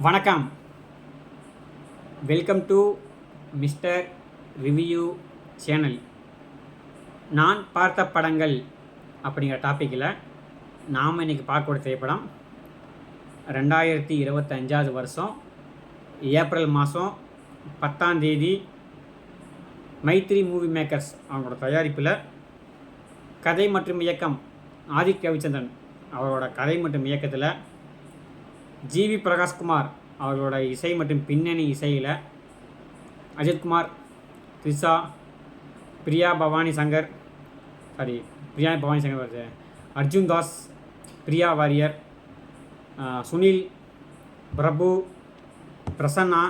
வணக்கம். Welcome to mister review channel. நான் பார்த்த படங்கள் அப்படிங்கிற டாப்பிக்கில் நாம் இன்றைக்கி பார்க்கக்கூடிய திரைப்படம் 2025 வருஷம் ஏப்ரல் மாதம் 10ஆம் தேதி மைத்ரி மூவி மேக்கர்ஸ் அவங்களோட தயாரிப்பில் கதை மற்றும் இயக்கம் ஆதித்ய ரவிச்சந்திரன் அவரோட கதை மற்றும் இயக்கத்தில் ஜிவி பிரகாஷ்குமார் அவர்களோட இசை மற்றும் பின்னணி இசையில் அஜித்குமார், த்ரிஷா, பிரியா பவானி சங்கர் அர்ஜுன் தாஸ், பிரியா வாரியர், சுனில், பிரபு, பிரசன்னா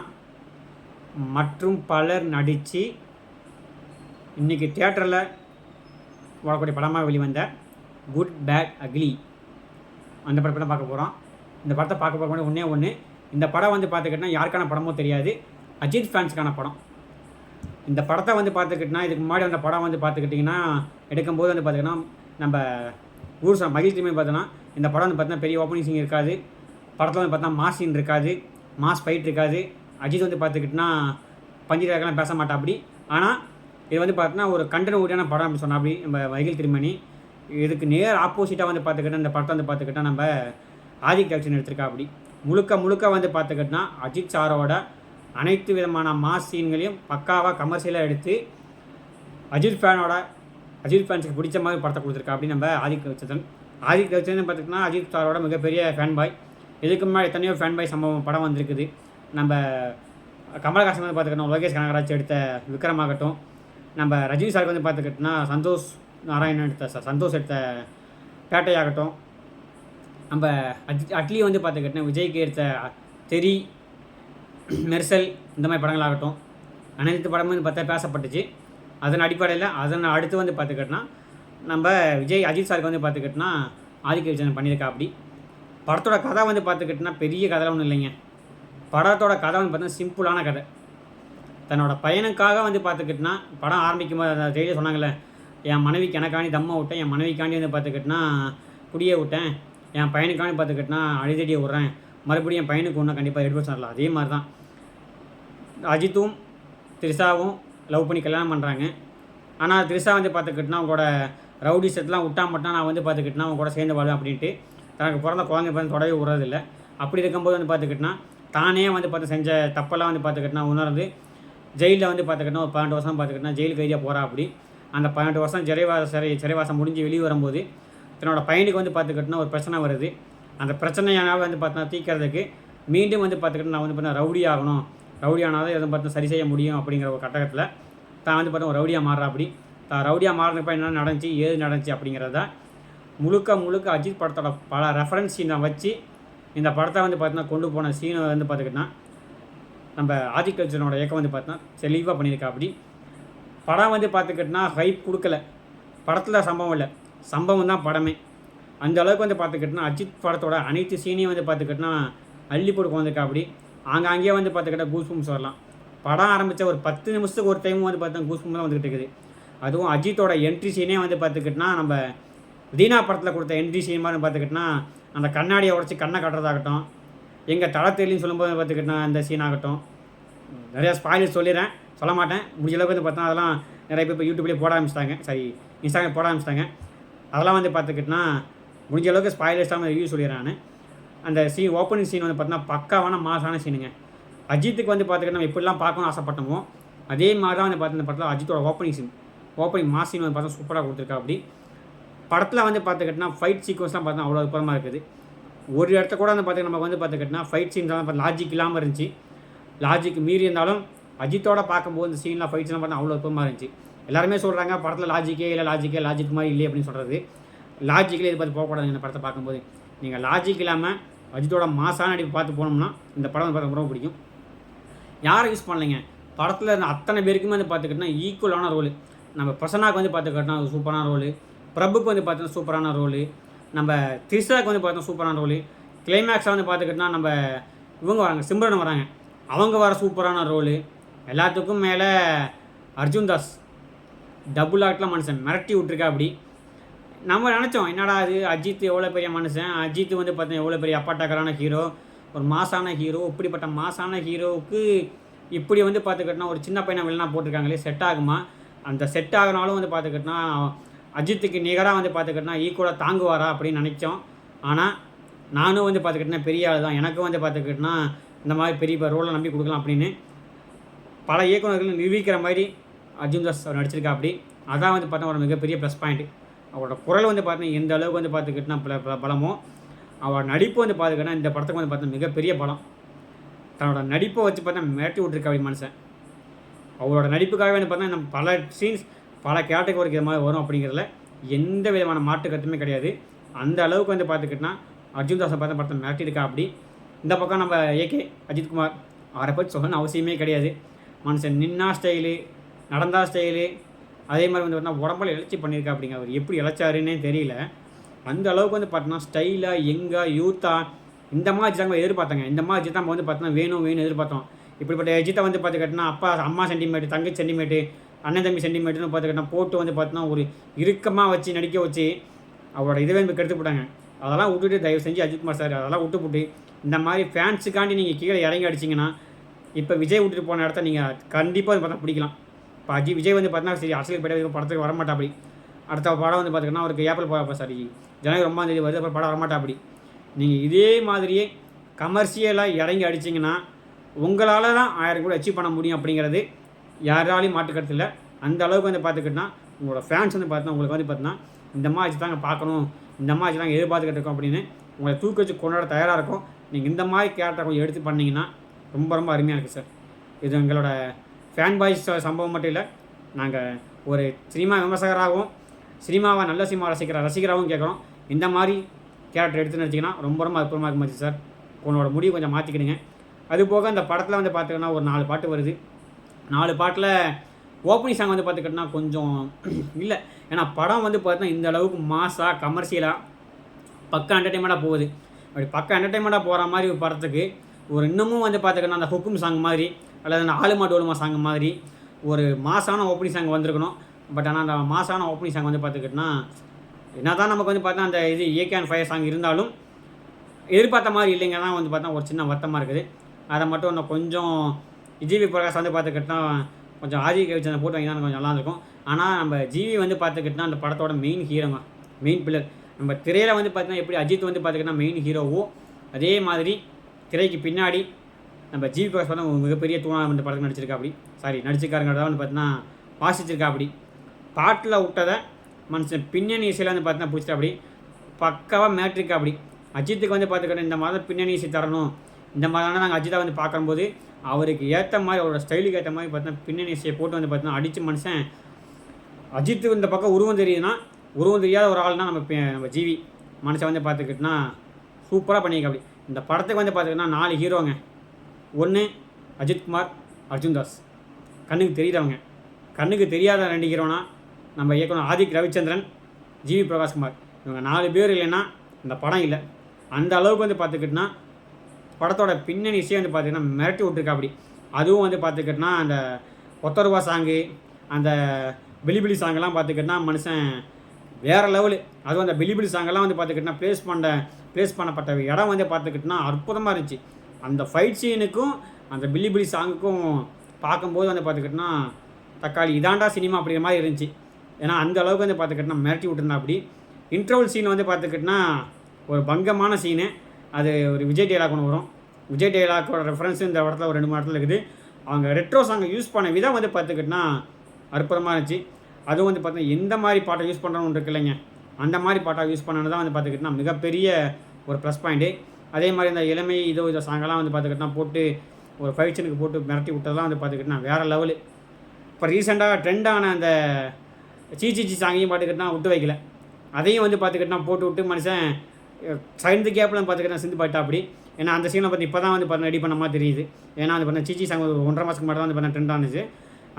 மற்றும் பலர் நடித்து இன்றைக்கி தியேட்டரில் வரக்கூடிய படமாக வெளிவந்த குட் பேட் அக்லி அந்த படத்தை தான் பார்க்க போகிறோம். இந்த படத்தை பார்க்க போகிற ஒன்று இந்த படம் பார்த்துக்கிட்டா யாருக்கான படமோ தெரியாது, அஜித் ஃபேன்ஸுக்கான படம். இந்த படத்தை பார்த்துக்கிட்டா இதுக்கு முன்னாடி அந்த படம் பார்த்துக்கிட்டிங்கன்னா எடுக்கும்போது பார்த்திங்கன்னா நம்ம ஊர் மகிழ் திரும்பி பார்த்தோன்னா இந்த படம் பார்த்தீங்கன்னா பெரிய ஓப்பனிங் சீன் இருக்காது, படத்தில் பார்த்தா மாஸ் சீன் இருக்காது, மாஸ் ஃபைட் இருக்காது. அஜித் பார்த்துக்கிட்டனா பஞ்சிரக்கெல்லாம் பேச மாட்டா அப்படி. ஆனால் இது பார்த்தீங்கன்னா ஒரு கண்டன ஊட்டியான படம் அப்படி சொன்னால் அப்படி நம்ம மகிழ் திருமணி. இதுக்கு நேர் ஆப்போசிட்டாக பார்த்துக்கிட்டா இந்த படத்தை பார்த்துக்கிட்டா நம்ம ஆதித்ய ரவிச்சந்திரன் எடுத்திருக்கா அப்படி. முழுக்க பார்த்துக்கிட்டோன்னா அஜித் சாரோட அனைத்து விதமான மாஸ் சீன்களையும் பக்காவாக கமர்ஷியலாக எடுத்து அஜித் ஃபேன்ஸுக்கு பிடிச்ச மாதிரி படத்தை கொடுத்துருக்கா அப்படி நம்ம ஆதித்ய ரவிச்சந்திரன் பார்த்துக்கிட்டோன்னா அஜித் சாரோட மிகப்பெரிய ஃபேன் பாய். இதுக்கு முன்னாடி எத்தனையோ ஃபேன் பாய் சம்பவம் படம் வந்திருக்குது. நம்ம கமலஹாசன் பார்த்துக்கிட்டோம், லோகேஷ் கனகராஜ் எடுத்த விக்ரம் ஆகட்டும், நம்ம ரஜினி சாருக்கு பார்த்துக்கிட்டோன்னா சந்தோஷ் நாராயணன் எடுத்த பேட்டையாகட்டும், நம்ம அட்லி பார்த்துக்கிட்டேன் விஜய்க்கு எடுத்த தெரி, மெர்சல் இந்த மாதிரி படங்களாகட்டும் அனைத்து படமும் பார்த்தா பேசப்பட்டுச்சு. அதன் அடிப்படையில் அதன் அடுத்து பார்த்துக்கிட்டோன்னா நம்ம அஜித் சாருக்கு பார்த்துக்கிட்டோன்னா ஆதித்ய ரவிச்சந்திரன் பண்ணியிருக்கா அப்படி. படத்தோட கதை பார்த்துக்கிட்டோன்னா பெரிய கதைலாம் ஒன்றும் இல்லைங்க. படத்தோட கதை பார்த்தீங்கன்னா சிம்பிளான கதை. தன்னோட பையனுக்காக பார்த்துக்கிட்டோன்னா படம் ஆரம்பிக்கும் போது அந்த செய்தியை சொன்னாங்கள்ல, என் மனைவிக்கு எனக்காண்டி தம்மை விட்டேன், என் மனைவிக்காண்டி பார்த்துக்கிட்டோன்னா குடியே விட்டேன், என் பையனுக்காண்டி பார்த்துக்கிட்டனா அழுதடியை விட்றேன், மறுபடியும் என் பையனுக்கு ஒன்றும் கண்டிப்பாக எடுத்து சொல்லலாம். அதே மாதிரி தான் அஜித்தும் த்ரிஷாவும் லவ் பண்ணி கல்யாணம் பண்ணுறாங்க. ஆனால் த்ரிஷா பார்த்துக்கிட்டனா அவங்களோட ரவுடி செட்லாம் விட்டா மட்டும் நான் பார்த்துக்கிட்டனா அவங்க கூட சேர்ந்து வாழ்வேன் அப்படின்ட்டு தனக்கு பிறந்த குழந்தை தொடவே விடுறதில்லை. அப்படி இருக்கும்போது பார்த்துக்கிட்டனா தானே பார்த்து செஞ்ச தப்பெல்லாம் பார்த்துக்கிட்டனா உணர்ந்து ஜெயிலில் பார்த்துக்கிட்டனா ஒரு 12 வருஷம் பார்த்துக்கிட்டனா ஜெயிலுக்கு கைதியாக போகிறா அப்படி. அந்த 12 வருஷம் சிறைவாசம் முடிஞ்சு வெளியே வரும்போது தன்னோட பையனுக்கு பார்த்துக்கிட்டனா ஒரு பிரச்சனை வருது. அந்த பிரச்சனையானால் பார்த்தீங்கன்னா தீர்க்கிறதுக்கு மீண்டும் பார்த்துக்கிட்டு நான் பார்த்தீங்கன்னா ரவுடி ஆகணும், ரவுடி ஆனால் தான் எதுவும் பார்த்து சரி செய்ய முடியும் அப்படிங்கிற ஒரு கட்டத்தில் தான் பார்த்தா ஒரு ரவுடியாக மாறுறா அப்படி. தான் ரவுடியாக மாறுறப்ப என்ன நடந்துச்சு, ஏது நடந்துச்சு அப்படிங்கிறத முழுக்க அஜித் படத்தோட பல ரெஃபரன்ஸ் சீனை வச்சு இந்த படத்தை பார்த்தீங்கன்னா கொண்டு போன சீனை பார்த்துக்கிட்டோன்னா நம்ம ஆதித்ய ரவிச்சந்திரனோட இயக்கம் பார்த்தீங்கன்னா தெளிவாக பண்ணியிருக்கா அப்படி. படம் பார்த்துக்கிட்டோன்னா ஹைப் கொடுக்கல, படத்தில் சம்பவம் இல்லை, சம்பவம் தான் படமே. அந்த அளவுக்கு பார்த்துக்கிட்டோன்னா அஜித் படத்தோட அனைத்து சீனையும் பார்த்துக்கிட்டோன்னா அள்ளி போட்டு கொண்டிருக்கா அப்படி. ஆங்காங்கே பார்த்துக்கிட்டா கூஸ்பம்ஸ் வரலாம். படம் ஆரம்பித்த ஒரு 10 நிமிஷத்துக்கு ஒரு டைமும் பார்த்தா கூஸ்பம்ஸ் தான் வந்துக்கிட்டு இருக்குது. அதுவும் அஜித்தோட என்ட்ரி சீனே பார்த்துக்கிட்டோன்னா நம்ம தீனா படத்தில் கொடுத்த என்ட்ரி சீன் மாதிரி பார்த்துக்கிட்டோன்னா அந்த கண்ணாடியை உடச்சி கண்ணை கட்டுறதாகட்டும், எங்கள் தலை தெரியலன்னு சொல்லும்போது பார்த்துக்கிட்டோன்னா அந்த சீன் ஆகட்டும். நிறையா ஸ்பாயிலர் சொல்லிடுறேன், சொல்ல மாட்டேன். முடிஞ்ச அளவுக்கு பார்த்தா அதெல்லாம் நிறைய பேர் இப்போ யூடியூப்லேயே போட ஆரம்பிச்சிட்டாங்க, இன்ஸ்டாகிராம் போட ஆரம்பிச்சிட்டாங்க. அதெல்லாம் பார்த்துக்கிட்டனா முடிஞ்ச அளவுக்கு ஸ்பாயிலர்ஸாக ரிவ்யூ சொல்லிடுறேன் நான். அந்த சீன் ஓப்பனிங் சீன் பார்த்தீங்கன்னா பக்காவான மாசான சீனுங்க. அஜித்துக்கு பார்த்துக்கிட்டா நம்ம எப்படிலாம் பார்க்கணும்னு ஆசைப்பட்டோமோ அதே மாதிரி தான் பார்த்து இந்த படத்தில் அஜித்தோட ஓப்பனிங் மாஸ் சீன் பார்த்தா சூப்பராக கொடுத்துருக்கா அப்படி. படத்தில் பார்த்துக்கிட்டனா ஃபைட் சீக்வன்ஸ்லாம் பார்த்தா அவ்வளோ அற்புதமாக இருக்குது. ஒரு இடத்த கூட நம்ம பார்த்துக்கிட்டனா ஃபைட் சீன்ஸ் தான் லாஜிக் இல்லாமல் இருந்துச்சு. லாஜிக் மீறி இருந்தாலும் அஜித்தோட பார்க்கும்போது இந்த சீன்லாம் ஃபைட்ஸ்லாம் பார்த்தா அவ்வளோ அற்புதமாக இருந்துச்சு. எல்லாருமே சொல்கிறாங்க படத்தில் லாஜிக் மாதிரி இல்லை அப்படின்னு சொல்கிறது. லாஜிக்கில் இது பார்த்து போகக்கூடாது. இந்த படத்தை பார்க்கும்போது நீங்கள் லாஜிக் இல்லாமல் அஜித்தோட மாசான நடிப்பு பார்த்து போனோம்னா இந்த படம் பார்த்து ரொம்ப பிடிக்கும். யாரை யூஸ் பண்ணலைங்க, படத்தில் இருந்த அத்தனை பேருக்குமே பார்த்துக்கிட்டோன்னா ஈக்குவலான ரோலு. நம்ம பிரசன்னாவுக்கு பார்த்துக்கிட்டோன்னா ஒரு சூப்பரான ரோலு, பிரபுக்கு பார்த்தீங்கன்னா சூப்பரான ரோலு, நம்ம த்ரிஷாவுக்கு பார்த்தீங்கன்னா சூப்பரான ரோலு, கிளைமேக்ஸாக பார்த்துக்கிட்டோன்னா நம்ம இவங்க வராங்க, சிம்ரன் வராங்க, அவங்க வர சூப்பரான ரோலு. எல்லாத்துக்கும் மேலே அர்ஜுன் தாஸ் டபுள் ஆக்டில் மனுஷன் மிரட்டி விட்ருக்கா அப்படி. நம்ம நினச்சோம் என்னடா அது அஜித் எவ்வளோ பெரிய மனுஷன், அஜித் பார்த்தீங்கன்னா எவ்வளோ பெரிய அப்பாட்டாக்கரான ஹீரோ, ஒரு மாசான ஹீரோ. இப்படிப்பட்ட மாசான ஹீரோவுக்கு இப்படி வந்து பார்த்துக்கிட்டோன்னா ஒரு சின்ன பையனை வில்லனாக போட்டிருக்காங்களே, செட் ஆகுமா? அந்த செட் ஆகினாலும் வந்து பார்த்துக்கிட்டோன்னா அஜித்துக்கு நிகராக வந்து பார்த்துக்கிட்டோன்னா ஈக்குவலாக தாங்குவாரா அப்படின்னு நினச்சோம். ஆனால் நானும் வந்து பார்த்துக்கிட்டேன்னா பெரிய ஆள் தான், எனக்கும் வந்து பார்த்துக்கிட்டோன்னா இந்த மாதிரி பெரிய ரோலை நம்பி கொடுக்கலாம் அப்படின்னு பல இயக்குநர்கள் நிரூபிக்கிற மாதிரி அர்ஜுன் தாஸ் அவர் நடிச்சிருக்கா. அப்படி அதான் வந்து பார்த்தா ஒரு மிகப்பெரிய ப்ளஸ் பாயிண்ட்டு. அவரோட குரல் வந்து பார்த்தீங்கன்னா எந்த அளவுக்கு வந்து பார்த்துக்கிட்டோன்னா பலமோ, அவரோட நடிப்பு வந்து பார்த்துக்கிட்டோன்னா இந்த படத்துக்கு வந்து பார்த்தா மிகப்பெரிய பலம். தன்னோட நடிப்பை வச்சு பார்த்தா மிரட்டி விட்ருக்கா அப்படி மனுஷன். அவரோட நடிப்புக்காகவே வந்து பார்த்தா நம்ம பல சீன்ஸ் பல கேட்டகரிக்கு இது மாதிரி வரும் அப்படிங்கிறதுல எந்த விதமான மாற்று கருத்துமே கிடையாது. அந்த அளவுக்கு வந்து பார்த்துக்கிட்டோன்னா அர்ஜுன் தாஸை பார்த்தா படத்தை மிரட்டியிருக்கா. அப்படி இந்த பக்கம் நம்ம ஏகே அஜித்குமார், அவரை பற்றி சொல்லணும்னு அவசியமே கிடையாது. மனுஷன் நின்னா ஸ்டைலு, நடந்தா ஸ்டைலு, அதே மாதிரி வந்து பார்த்தீங்கன்னா உடம்புல இழைச்சி பண்ணியிருக்கா. அப்படிங்க அவர் எப்படி இழைச்சாருன்னே தெரியல. அந்த அளவுக்கு வந்து பார்த்தோன்னா ஸ்டைலாக யங்காக யூத்தாக இந்த மாதிரி அஜித் நம்ம எதிர்பார்த்தாங்க. இந்த மாதிரி அஜித் நம்ம வந்து பார்த்தோன்னா வேணும் எதிர்பார்த்தோம். இப்படிப்பட்ட அஜித்தை வந்து பார்த்துக்கிட்டோன்னா அப்பா அம்மா சென்டிமேட்டு, தங்கச்சி சென்டிமேட்டு, அண்ணன் தம்பி சென்டிமேட்டுன்னு பார்த்துக்கிட்டோன்னா போட்டு வந்து பார்த்தோன்னா ஒரு இறுக்கமாக வச்சு நடிக்க வச்சு அவரோட இதுவே கெடுத்து போட்டாங்க. அதெல்லாம் விட்டுட்டு தயவு செஞ்சு அஜித்குமார் சார் அதெல்லாம் விட்டு இந்த மாதிரி ஃபேன்ஸுக்காண்டி நீங்கள் கீழே இறங்கி அடிச்சிங்கன்னா இப்போ விஜய் விட்டுட்டு போன இடத்த நீங்கள் கண்டிப்பாக வந்து பார்த்தா பிடிக்கலாம். இப்போ விஜய் வந்து பார்த்தீங்கன்னா சரி அரசியல் போய்ட்டு படத்துக்கு வரமாட்டா. அப்படி அடுத்த படம் வந்து பார்த்திங்கன்னா அவருக்கு ஏப்ரல் சாரி ஜனவரி 9 வருது, அப்புறம் படம் வரமாட்டா. அப்படி நீங்கள் இதே மாதிரியே கமர்ஷியலாக இறங்கி அடிச்சிங்கன்னா உங்களால் தான் 1000 கூட அச்சீவ் பண்ண முடியும் அப்படிங்கிறது யாராலையும் மாட்டுக்கிறது இல்லை. அந்த அளவுக்கு வந்து பார்த்துக்கிட்டோன்னா உங்களோட ஃபேன்ஸ் வந்து பார்த்தீங்கன்னா உங்களுக்கு வந்து பார்த்தீங்கன்னா இந்த மாதிரி தாங்க பார்க்கணும், இந்த மாதிரி தாங்க எதிர்பார்த்துக்கிட்டு இருக்கோம் அப்படின்னு உங்களை தூக்கி வச்சு கொண்டாட தயாராக இருக்கும். நீங்கள் இந்த மாதிரி கேரக்டரை கொஞ்சம் எடுத்து பண்ணிங்கன்னா ரொம்ப ரொம்ப அருமையாக இருக்குது சார். இது எங்களோட ஃபேன் பாய்ஸ் சம்பவம் மட்டும் இல்லை, நாங்கள் ஒரு சினிமா விமர்சகராகவும் சினிமாவை நல்ல சினிமா ரசிகராகவும் கேட்குறோம். இந்த மாதிரி கேரக்டர் எடுத்து நினச்சிங்கன்னா ரொம்ப ரொம்ப அற்புதமாக இருக்குமாச்சு சார். உங்களோட முடிவு கொஞ்சம் மாற்றிக்கிடுங்க. அதுபோக இந்த படத்தில் வந்து பார்த்திங்கன்னா ஒரு 4 பாட்டு வருது. 4 பாட்டில் ஓப்பனிங் சாங் வந்து பார்த்துக்கிட்டோன்னா கொஞ்சம் இல்லை. ஏன்னா படம் வந்து பார்த்தீங்கன்னா இந்த அளவுக்கு மாஸாக கமர்ஷியலாக பக்கா என்டர்டைன்மெண்ட்டாக போகுது. அப்படி பக்கா என்டர்டைன்மெண்ட்டாக போகிற மாதிரி ஒரு படத்துக்கு ஒரு இன்னமும் வந்து பார்த்துக்கிட்டோன்னா அந்த ஹுக்கும் சாங் மாதிரி அல்லது அந்த ஆளுமா டோலுமா சாங் மாதிரி ஒரு மாசான ஓப்பனிங் சாங் வந்திருக்கணும். பட் ஆனால் அந்த மாசான ஓப்பனிங் சாங் வந்து பார்த்துக்கிட்டோன்னா என்ன தான் நமக்கு வந்து பார்த்தா அந்த இது ஏகே அண்ட் ஃபயர் சாங் இருந்தாலும் எதிர்பார்த்த மாதிரி இல்லைங்க தான் வந்து பார்த்தா ஒரு சின்ன வருத்தமாக இருக்குது. அதை மட்டும் இன்னும் கொஞ்சம் ஜிவி பிரகாஷ் வந்து பார்த்துக்கிட்டா கொஞ்சம் ஆதி கவிச்சனை போட்டு வாங்கினா கொஞ்சம் நல்லாயிருக்கும். ஆனால் நம்ம ஜிவி வந்து பார்த்துக்கிட்டா அந்த படத்தோட மெயின் ஹீரோங்க, மெயின் பில்லர். நம்ம திரையில் வந்து பார்த்தீங்கன்னா எப்படி அஜித் வந்து பார்த்துக்கிட்டா மெயின் ஹீரோவோ அதே மாதிரி திரைக்கு பின்னாடி நம்ம ஜிவி பிரகாஷ் பார்த்தா மிகப்பெரிய தூணாக வந்து படத்துக்கு நடிச்சிருக்காருங்கிறத வந்து பார்த்தீங்கன்னா வாசிச்சிருக்கா. அப்படி பாட்டில் விட்டதை மனுஷன் பின்னணி இசையில் வந்து பார்த்தீங்கன்னா பிடிச்சிட்டா. அப்படி பக்காவாக மேட்ரிக்கா. அப்படி அஜித்துக்கு வந்து பார்த்துக்கிட்டா இந்த மாதிரி பின்னணி இசை தரணும், இந்த மாதிரியான நாங்கள் அஜித்தை வந்து பார்க்கும்போது அவருக்கு ஏற்ற மாதிரி அவரோட ஸ்டைலுக்கு ஏற்ற மாதிரி பார்த்தீங்கன்னா பின்னணி இசையை போட்டு வந்து பார்த்தீங்கன்னா அடித்து மனுஷன் அஜித்து இந்த பக்கம் உருவம் தெரியுதுன்னா உருவம் தெரியாத ஒரு ஆள்னா நம்ம ஜிவி மனுஷன் வந்து பார்த்துக்கிட்டோன்னா சூப்பராக பண்ணியிருக்கா. அப்படி இந்த படத்துக்கு வந்து பார்த்துக்கிட்டோன்னா 4 ஹீரோங்க. 1 அஜித்குமார், அர்ஜுன் தாஸ், கண்ணுக்கு தெரியாதவங்க. கண்ணுக்கு தெரியாத 2 ஹீரோனா நம்ம இயக்குனர் ஆதிக் ரவிச்சந்திரன், ஜிவி பிரகாஷ்குமார். இவங்க 4 பேர் இல்லைன்னா இந்த படம் இல்லை. அந்த அளவுக்கு வந்து பார்த்துக்கிட்டோன்னா படத்தோட பின்னணி இசையை வந்து பார்த்திங்கன்னா மிரட்டி விட்டுருக்கா. அப்படி அதுவும் வந்து பார்த்துக்கிட்டோன்னா அந்த ஒத்தருவா சாங்கு, அந்த பிலிபிலி சாங்கெல்லாம் பார்த்துக்கிட்டோன்னா மனுஷன் வேறு லெவலு. அதுவும் அந்த பிலிபிலி சாங்கெல்லாம் வந்து பார்த்துக்கிட்டோன்னா ப்ளேஸ் பண்ணப்பட்ட இடம் வந்து பார்த்துக்கிட்டோன்னா அற்புதமாக இருந்துச்சு. அந்த ஃபைட் சீனுக்கும் அந்த பிலிபிலி சாங்குக்கும் பார்க்கும்போது வந்து பார்த்துக்கிட்டோன்னா தக்காளி இதாண்டா சினிமா அப்படிங்கிற மாதிரி இருந்துச்சு. ஏன்னா அந்த அளவுக்கு வந்து பார்த்துக்கிட்டோன்னா மிரட்டி விட்டுருந்தா. அப்படி இன்டர்வல் சீன் வந்து பார்த்துக்கிட்டோன்னா ஒரு பங்கமான சீனு. அது ஒரு விஜய் டைலாக் ஒன்று வரும். விஜய் டைலாக்கோட ரெஃபரன்ஸ் இந்த இடத்துல ஒரு 2 3 இடத்துல இருக்குது. அவங்க ரெட்ரோ சாங்கை யூஸ் பண்ண விதம் வந்து பார்த்துக்கிட்டோன்னா அற்புதமாக இருந்துச்சு. அதுவும் வந்து பார்த்தீங்கன்னா எந்த மாதிரி பாட்டை யூஸ் பண்ணுறோன்னு இருக்கு இல்லைங்க, அந்த மாதிரி பாட்டை யூஸ் பண்ணது தான் வந்து பார்த்துக்கிட்டோன்னா மிகப்பெரிய ஒரு ப்ளஸ் பாயிண்ட்டு. அதே மாதிரி இந்த இளமை இதை சாங்கெல்லாம் வந்து பார்த்துக்கிட்டோன்னா போட்டு ஒரு ஃபைட்ஸனுக்கு போட்டு மிரட்டி விட்டதெல்லாம் வந்து பார்த்துக்கிட்டோன்னா வேறு லெவலு. இப்போ ரீசெண்டாக ட்ரெண்டான அந்த சீச்சி சாங்கையும் பார்த்துக்கிட்டோன்னா விட்டு வைக்கல. அதையும் வந்து பார்த்துக்கிட்டோன்னா போட்டு விட்டு மனுஷன் சைந்து கேப்பில் பார்த்துக்கிட்டா சிந்து பாட்டா. அப்படி ஏன்னா அந்த சீனை பற்றி இப்போ தான் வந்து பார்த்தா ரெடி பண்ண மாதிரி தெரியுது. ஏன்னா வந்து பார்த்தா சீச்சி சாங் 1.5 மாதத்துக்கு மட்டும் தான் வந்து பார்த்தா ட்ரெண்ட் ஆனிச்சு.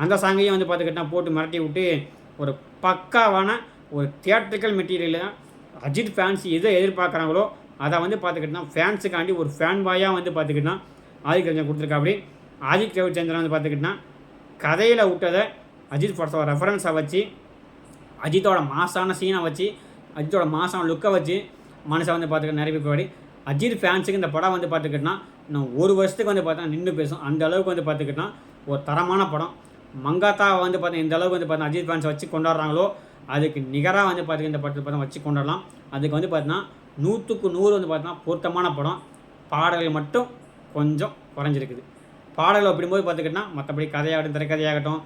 அந்த சாங்கையும் வந்து பார்த்துக்கிட்டா போட்டு மிரட்டி விட்டு ஒரு பக்காவான ஒரு தியேட்ரிக்கல் மெட்டீரியல். அஜித் ஃபேன்ஸ் எதை எதிர்பார்க்குறாங்களோ அதை வந்து பார்த்துக்கிட்டோன்னா ஃபேன்ஸுக்காண்டி ஒரு ஃபேன் பாயாக வந்து பார்த்துக்கிட்டோன்னா ஆதிக் ரவிச்சந்திரன் கொடுத்துருக்கா. அப்படி ஆதிக் ரவிச்சந்திரன் வந்து பார்த்துக்கிட்டோன்னா கதையில் விட்டதை அஜித் படத்தோட ரெஃபரன்ஸை வச்சு அஜித்தோட மாசான சீனை வச்சு அஜித்தோட மாசான லுக்கை வச்சு மனுஷன் வந்து பார்த்துக்கிட்ட நிறைய பேர் அஜித் ஃபேன்ஸுக்கு இந்த படம் வந்து பார்த்துக்கிட்டோன்னா இன்னும் ஒரு வருஷத்துக்கு வந்து பார்த்தா நின்று பேசும். அந்த அளவுக்கு வந்து பார்த்துக்கிட்டோன்னா ஒரு தரமான படம். மங்காத்தா வந்து பார்த்தா இந்த அளவுக்கு வந்து பார்த்தா அஜித் ஃபேன்ஸை வச்சு கொண்டாடுறாங்களோ அதுக்கு நிகராக வந்து பார்த்திங்கன்னா இந்த படத்தை பார்த்தா வச்சு கொண்டாடலாம். அதுக்கு வந்து பார்த்தீங்கன்னா 100க்கு 100 வந்து பார்த்தீங்கன்னா பொருத்தமான படம். பாடல்கள் மட்டும் கொஞ்சம் குறைஞ்சிருக்குது. பாடல்கள் அப்படிங்கும்போது பார்த்துக்கிட்டோன்னா மற்றபடி கதையாகட்டும், திரைக்கதையாகட்டும்,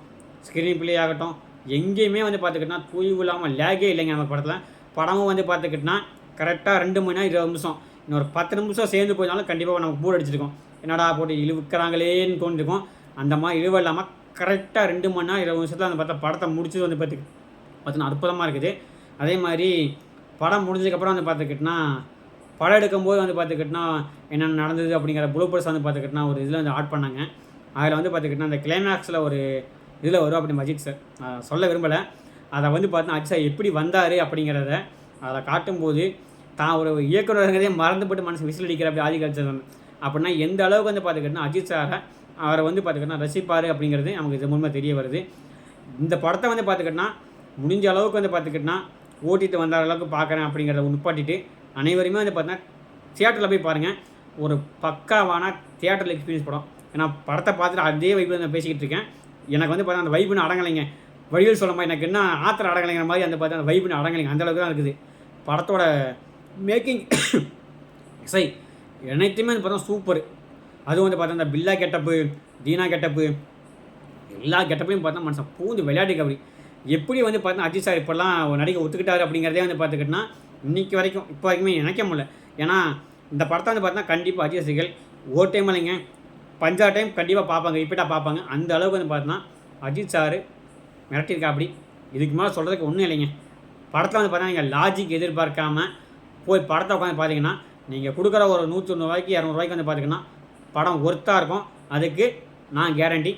ஸ்க்ரீன் பிளே ஆகட்டும், எங்கேயுமே வந்து பார்த்துக்கிட்டோன்னா தூய்வு இல்லாமல் லேகே இல்லைங்க நம்ம படத்தில். படமும் வந்து பார்த்துக்கிட்டோன்னா கரெக்டாக 2 மணி நேரம் 20 நிமிஷம். இன்னொரு 10 நிமிஷம் சேர்ந்து போயிருந்தாலும் கண்டிப்பாக நமக்கு போர் அடிச்சிருக்கும். என்னடா போட்டு இழுவுக்கிறாங்களேன்னு தோணிருக்கும். அந்த மாதிரி இழுவு இல்லாமல் கரெக்டாக 2 மணி நேரம் 20 நிமிஷத்தில் அந்த படத்தை முடிச்சது வந்து பார்த்தீங்கன்னா அற்புதமாக இருக்குது. அதே மாதிரி படம் முடிஞ்சதுக்கப்புறம் வந்து பார்த்துக்கிட்டோன்னா படம் எடுக்கும்போது வந்து பார்த்துக்கிட்டோன்னா என்னென்ன நடந்தது அப்படிங்கிற ப்ளூபர்ஸ் வந்து பார்த்துக்கிட்டோன்னா ஒரு இதில் வந்து ஆட் பண்ணாங்க. அதில் வந்து பார்த்துக்கிட்டோன்னா அந்த கிளைமேக்ஸில் ஒரு இதில் வரும் அப்படி அஜித் சார் சொல்ல விரும்பலை. அதை வந்து பார்த்தீங்கன்னா அஜித் சார் எப்படி வந்தார் அப்படிங்கிறத அதை காட்டும்போது தான் ஒரு இயக்குநருங்கிறதே மறந்துபட்டு மனசு விசில் அடிக்கிற அப்படி ஆதிகாட்சன் அப்படின்னா எந்த அளவுக்கு வந்து பார்த்துக்கிட்டோன்னா அஜித் சாரை அவரை வந்து பார்த்துக்கிட்டோன்னா ரசிப்பார் அப்படிங்கிறது நமக்கு இது மூலமாக தெரிய வருது. இந்த படத்தை வந்து பார்த்துக்கிட்டோன்னா முடிஞ்ச அளவுக்கு வந்து பார்த்துக்கிட்டோன்னா ஓட்டிட்டு வந்த அளவுக்கு பார்க்குறேன் அப்படிங்கிறத நிப்பாட்டிட்டு அனைவருமே வந்து பார்த்தீங்கன்னா தியேட்டரில் போய் பாருங்கள். ஒரு பக்காவான தியேட்டரில் எக்ஸ்பீரியன்ஸ் படம். ஏன்னா படத்தை பார்த்துட்டு அதே வைப்பில் நான் பேசிக்கிட்டு இருக்கேன். எனக்கு வந்து பார்த்தா அந்த வைப்புன்னு அடங்கலைங்க. வழியில் சொல்ல மாதிரி எனக்கு என்ன ஆத்திரம் அடங்கலைங்கிற மாதிரி அந்த பார்த்தா அந்த வைப்புன்னு அடங்கலைங்க. அந்தளவுக்கு தான் இருக்குது படத்தோட மேக்கிங். இசை அனைத்துமே வந்து பார்த்தா சூப்பர். அதுவும் வந்து பார்த்தா அந்த பில்லா கெட்டப்பு, தீனா கெட்டப்பு, எல்லா கெட்டப்பையும் பார்த்தா மனுஷன் பூந்து விளையாட்டுக்கு அப்படி எப்படி வந்து பார்த்தா அஜித் சார் இப்போல்லாம் நடிகை ஒத்துக்கிட்டாரு அப்படிங்கிறதே வந்து பார்த்துக்கிட்டோன்னா இன்றைக்கி வரைக்கும் இப்போ வரைக்குமே நினைக்க முடியல. ஏன்னா இந்த படத்தை வந்து பார்த்தீங்கன்னா கண்டிப்பாக அஜித் ரசிகர்கள் ஒரு டைம் இல்லைங்க 5 டைம் கண்டிப்பாக பார்ப்பாங்க, ரிப்பீட்டாக பார்ப்பாங்க. அந்த அளவுக்கு வந்து பார்த்தீங்கன்னா அஜித் சார் மிரட்டியிருக்கா அப்படி. இதுக்கு மேலே சொல்கிறதுக்கு ஒன்றும் இல்லைங்க. படத்தில் வந்து பார்த்தீங்கன்னா நீங்கள் லாஜிக் எதிர்பார்க்காம போய் படத்தை உட்காந்து பார்த்தீங்கன்னா நீங்கள் கொடுக்குற ஒரு 190 ரூபாய்க்கு 200 ரூபாய்க்கு வந்து பார்த்தீங்கன்னா படம் ஒர்த்தாக இருக்கும். அதுக்கு நான் கேரண்டி.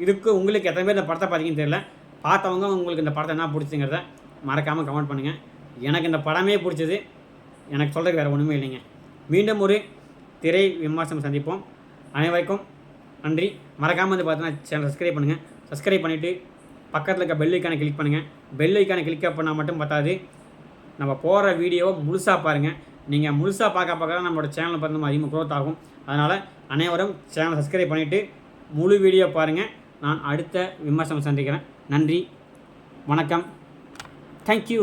இதுக்கு உங்களுக்கு எத்தனை பேர் இந்த படத்தை பார்த்தீங்கன்னு தெரியல. பார்த்தவங்க உங்களுக்கு இந்த படத்தை என்ன பிடிச்சிங்கிறத மறக்காமல் கமெண்ட் பண்ணுங்கள். எனக்கு இந்த படமே பிடிச்சது. எனக்கு சொல்கிறதுக்கு வேறு ஒன்றுமே இல்லைங்க. மீண்டும் ஒரு திரை விமர்சனம் சந்திப்போம். அனைவருக்கும் நன்றி. மறக்காமல் வந்து பார்த்தீங்கன்னா சேனல் சப்ஸ்கிரைப் பண்ணுங்கள். சப்ஸ்கிரைப் பண்ணிவிட்டு பக்கத்தில் இருக்க பெல் ஐக்கானை கிளிக் பண்ணுங்கள். பெல் ஐக்கானை கிளிக் பண்ணால் மட்டும் பார்த்தாது நம்ம போகிற வீடியோவை முழுசாக பாருங்கள். நீங்கள் முழுசாக பார்க்க தான் நம்மளோட சேனலை பார்த்து நம்ம அதிகமாக க்ரோத் ஆகும். அதனால் அனைவரும் சேனலை சப்ஸ்கிரைப் பண்ணிவிட்டு முழு வீடியோ பாருங்கள். நான் அடுத்த விமர்சனம் சந்திக்கிறேன். நன்றி, வணக்கம், தேங்க்யூ.